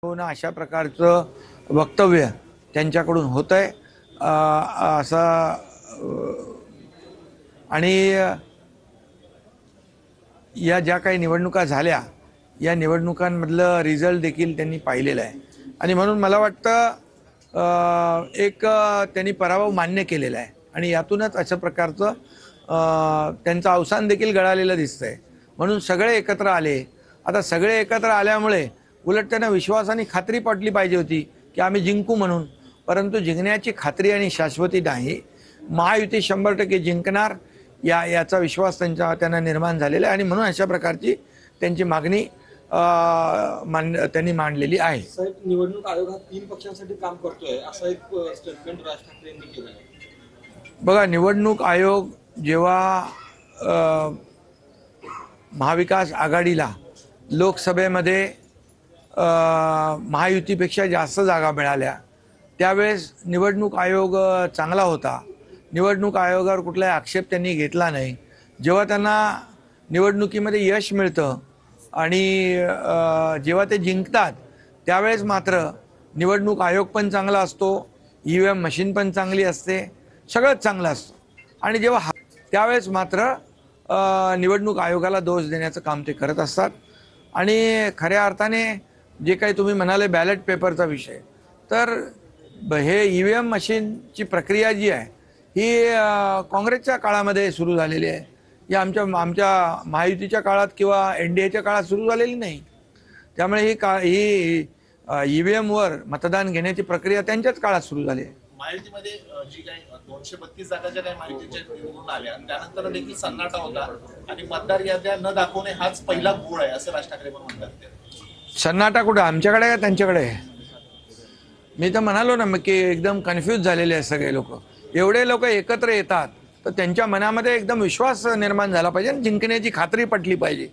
ना अशा प्रकारचं वक्तव्य त्यांच्याकडून होत आहे असं आणि या ज्या काही निवडणुका झाल्या या निवडणुकांमधलं रिझल्ट देखील त्यांनी पाहिलेलं आहे आणि म्हणून मला वाटतं एक त्यांनी पराभव मान्य केलेला आहे आणि यातूनच अशा प्रकारचं त्यांचं अवसान देखील गळालेलं दिसतंय। म्हणून सगळे एकत्र आले। आता सगळे एकत्र आल्यामुळे उलट त्यांना विश्वासाने खात्री पटली पाहिजे होती की आम्ही जिंकू म्हणून, परंतु जिंकण्याची खात्री आणि शाश्वती नाही। महायुती 100% जिंकणार याचा विश्वास त्यांना निर्माण झालेला आहे आणि म्हणून अशा प्रकारची त्यांची मागणी त्यांनी मांडलेली आहे। साहेब, निवडणूक आयोग हा 3 पक्षांसाठी काम करतोय असं एक स्टेटमेंट राज ठाकरे यांनी केलं आहे। बघा, निवडणूक आयोग जेव्हा महाविकास आघाडीला लोकसभेमध्ये महायुतीपेक्षा जास्त जागा मिळाल्या त्यावेळेस निवडणूक आयोग चांगला होता। निवडणूक आयोगावर कुठलाही आक्षेप त्यांनी घेतला नाही। जेव्हा त्यांना निवडणुकीमध्ये यश मिळतं आणि जेव्हा ते जिंकतात त्यावेळेस मात्र निवडणूक आयोग पण चांगला असतो, EVM मशीन पण चांगली असते, सगळंच चांगलं असतं आणि जेव्हा त्यावेळेस मात्र निवडणूक आयोगाला दोष देण्याचं काम ते करत असतात। आणि खऱ्या अर्थाने जे काही तुम्ही म्हणाले बॅलेट पेपरचा विषय, तर हे EVM मशीनची प्रक्रिया जी आहे ही काँग्रेसच्या काळामध्ये सुरू झालेली आहे। ही आमच्या महायुतीच्या काळात किंवा NDAच्या काळात सुरू झालेली नाही। त्यामुळे ही EVM वर मतदान घेण्याची प्रक्रिया त्यांच्याच काळात सुरू झाली आहे। महायुतीमध्ये जी काही 232 जागा ज्या काही महायुतीच्या निवडून आल्या त्यानंतर देखील सन्नाटा होता आणि मतदार याद्या न दाखवणे हाच पहिला घोळ आहे असं राज ठाकरे पण म्हणतात। सन्नाटा कुठं आमच्याकडे आहे त्यांच्याकडे आहे? मी तर म्हणालो ना की एकदम कन्फ्यूज झालेले आहे सगळे लोक। एवढे लोक एकत्र येतात तर त्यांच्या मनामध्ये एकदम विश्वास निर्माण झाला पाहिजे आणि जिंकण्याची खात्री पटली पाहिजे।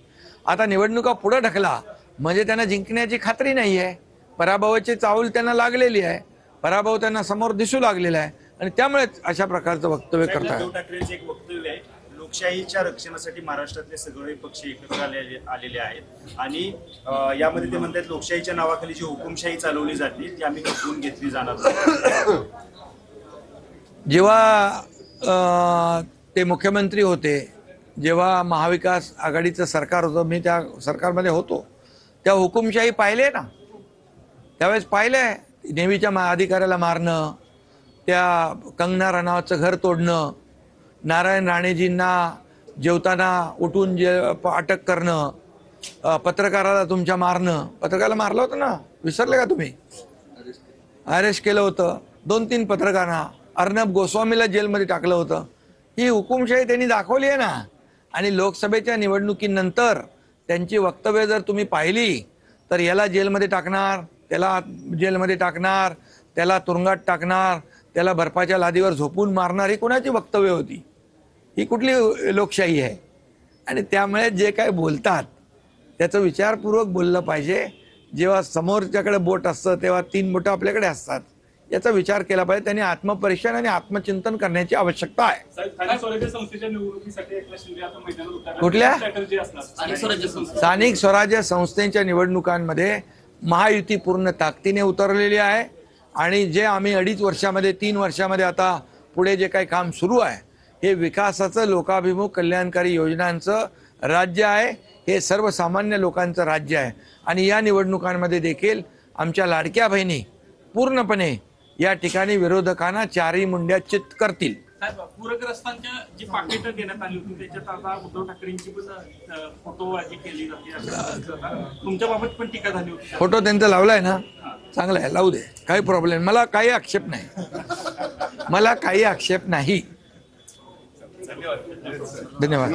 आता निवडणुका पुढे ढकला म्हणजे त्यांना जिंकण्याची खात्री नाही आहे, पराभवाची चाहूल त्यांना लागलेली आहे, पराभव त्यांना समोर दिसू लागलेला आहे आणि त्यामुळेच अशा प्रकारचं वक्तव्य करतात। उद्धव ठाकरेंचे एक वक्तव्य आहे, लोकशाहीच्या रक्षणासाठी महाराष्ट्रातले सगळे पक्ष एकत्र आलेले आहेत आणि यामध्ये ते म्हणतात लोकशाहीच्या नावाखाली जी हुकुमशाही चालवली जाते ती आम्ही खपवून घेतली जाणार नाही। जेव्हा ते मुख्यमंत्री होते, जेव्हा महाविकास आघाडीचं सरकार होतं, मी त्या सरकारमध्ये होतो, त्या हुकुमशाही पाहिले ना, त्यावेळेस पाहिले नेव्हीच्या अधिकाऱ्याला मारणं, त्या कंगना रनौतचं घर तोडणं, नारायण राणेजींना जेवताना उठून अटक करणं, पत्रकाराला तुमच्या मारणं, पत्रकाराला मारलं होतं ना, विसरले का तुम्ही? अरेस्ट केलं होतं 2-3 पत्रकारांना, अर्णब गोस्वामीला जेलमध्ये टाकलं होतं। ही हुकुमशाही त्यांनी दाखवली आहे ना। आणि लोकसभेच्या निवडणुकीनंतर त्यांची वक्तव्य जर तुम्ही पाहिली तर याला जेलमध्ये टाकणार, त्याला जेलमध्ये टाकणार, त्याला तुरुंगात टाकणार, त्याला बर्फाच्या लादीवर झोपून मारणार, ही कोणाची वक्तव्य होती? ही कुठली लोकशाही आहे? आणि त्यामुळे जे काय बोलतात त्याचं विचारपूर्वक बोललं पाहिजे। जेव्हा समोरच्याकडे बोट असतं तेव्हा 3 बोटं आपल्याकडे असतात, याचा विचार केला पाहिजे। त्यांनी आत्मपरीक्षण आणि आत्मचिंतन करण्याची आवश्यकता आहे। कुठल्या स्थानिक स्वराज्य संस्थेच्या निवडणुकांमध्ये महायुती पूर्ण ताकदीने उतरलेली आहे आणि जे आम्ही 2.5 वर्षामध्ये 3 वर्षामध्ये आता पुढे जे काही काम सुरू आहे हे विकासाचं, लोकाभिमुख, कल्याणकारी योजनांचं राज्य आहे। हे सर्वसामान्य लोकांचं राज्य आहे आणि या निवडणुकांमध्ये देखील आमच्या लाडक्या बहिणी पूर्णपणे या ठिकाणी विरोधकांना चारी मुंड्या चित करतील। पूरग्रस्तांच्या जी पाकिटं देण्यात आली होती त्याच्यात आता उद्धव ठाकरेंची पण फोटोबाजी केली जाते, तुमच्या बाबत पण टीका झाली होती। फोटो त्यांचा लावलाय ना, चांगला आहे, लावू दे, काही प्रॉब्लेम, मला काही आक्षेप नाही, मला काही आक्षेप नाही। धन्यवाद।